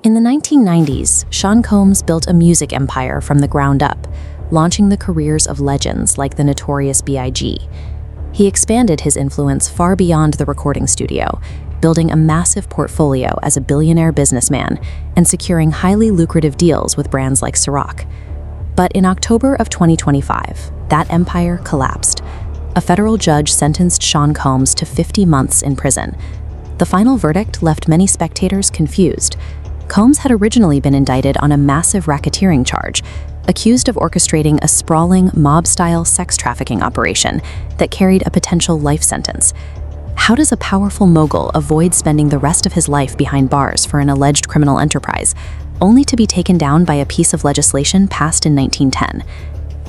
In the 1990s, Sean Combs built a music empire from the ground up, launching the careers of legends like the notorious B.I.G. He expanded his influence far beyond the recording studio, building a massive portfolio as a billionaire businessman and securing highly lucrative deals with brands like Ciroc. But in October of 2025, that empire collapsed. A federal judge sentenced Sean Combs to 50 months in prison. The final verdict left many spectators confused. Combs had originally been indicted on a massive racketeering charge, accused of orchestrating a sprawling, mob-style sex trafficking operation that carried a potential life sentence. How does a powerful mogul avoid spending the rest of his life behind bars for an alleged criminal enterprise, only to be taken down by a piece of legislation passed in 1910?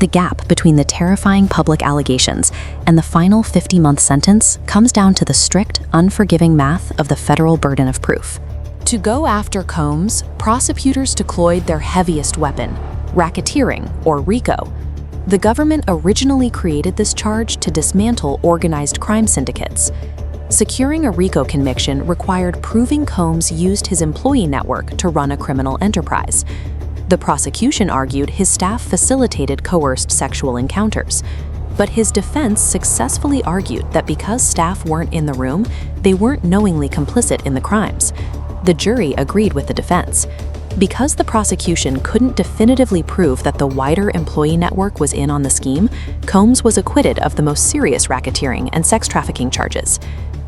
The gap between the terrifying public allegations and the final 50-month sentence comes down to the strict, unforgiving math of the federal burden of proof. To go after Combs, prosecutors deployed their heaviest weapon, racketeering, or RICO. The government originally created this charge to dismantle organized crime syndicates. Securing a RICO conviction required proving Combs used his employee network to run a criminal enterprise. The prosecution argued his staff facilitated coerced sexual encounters. But his defense successfully argued that because staff weren't in the room, they weren't knowingly complicit in the crimes. The jury agreed with the defense. Because the prosecution couldn't definitively prove that the wider employee network was in on the scheme, Combs was acquitted of the most serious racketeering and sex trafficking charges.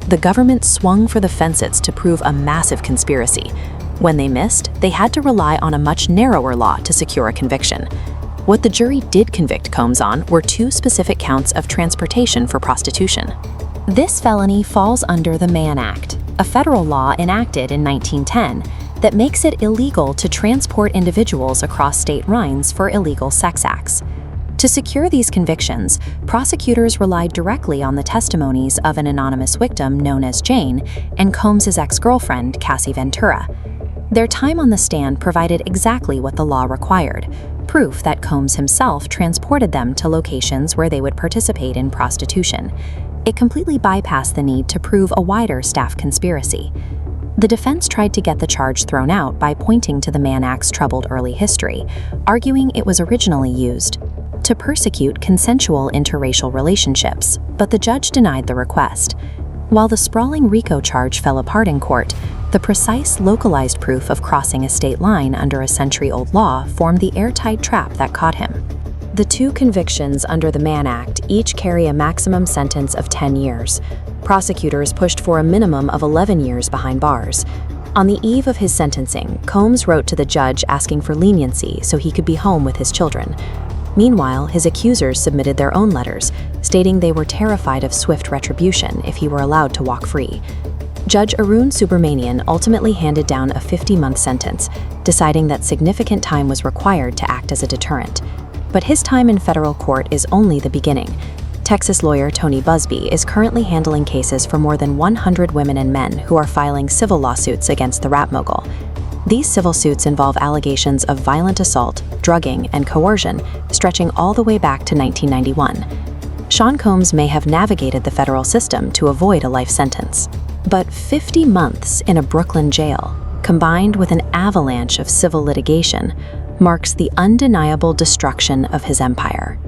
The government swung for the fences to prove a massive conspiracy. When they missed, they had to rely on a much narrower law to secure a conviction. What the jury did convict Combs on were 2 specific counts of transportation for prostitution. This felony falls under the Mann Act, a federal law enacted in 1910 that makes it illegal to transport individuals across state lines for illegal sex acts. To secure these convictions, prosecutors relied directly on the testimonies of an anonymous victim known as Jane and Combs' ex-girlfriend, Cassie Ventura. Their time on the stand provided exactly what the law required, proof that Combs himself transported them to locations where they would participate in prostitution. It completely bypassed the need to prove a wider staff conspiracy. The defense tried to get the charge thrown out by pointing to the Mann Act's troubled early history, arguing it was originally used to persecute consensual interracial relationships, but the judge denied the request. While the sprawling RICO charge fell apart in court, the precise, localized proof of crossing a state line under a century-old law formed the airtight trap that caught him. The 2 convictions under the Mann Act each carry a maximum sentence of 10 years. Prosecutors pushed for a minimum of 11 years behind bars. On the eve of his sentencing, Combs wrote to the judge asking for leniency so he could be home with his children. Meanwhile, his accusers submitted their own letters, stating they were terrified of swift retribution if he were allowed to walk free. Judge Arun Subramanian ultimately handed down a 50-month sentence, deciding that significant time was required to act as a deterrent. But his time in federal court is only the beginning. Texas lawyer Tony Busby is currently handling cases for more than 100 women and men who are filing civil lawsuits against the rap mogul. These civil suits involve allegations of violent assault, drugging, and coercion, stretching all the way back to 1991. Sean Combs may have navigated the federal system to avoid a life sentence. But 50 months in a Brooklyn jail, combined with an avalanche of civil litigation, marks the undeniable destruction of his empire.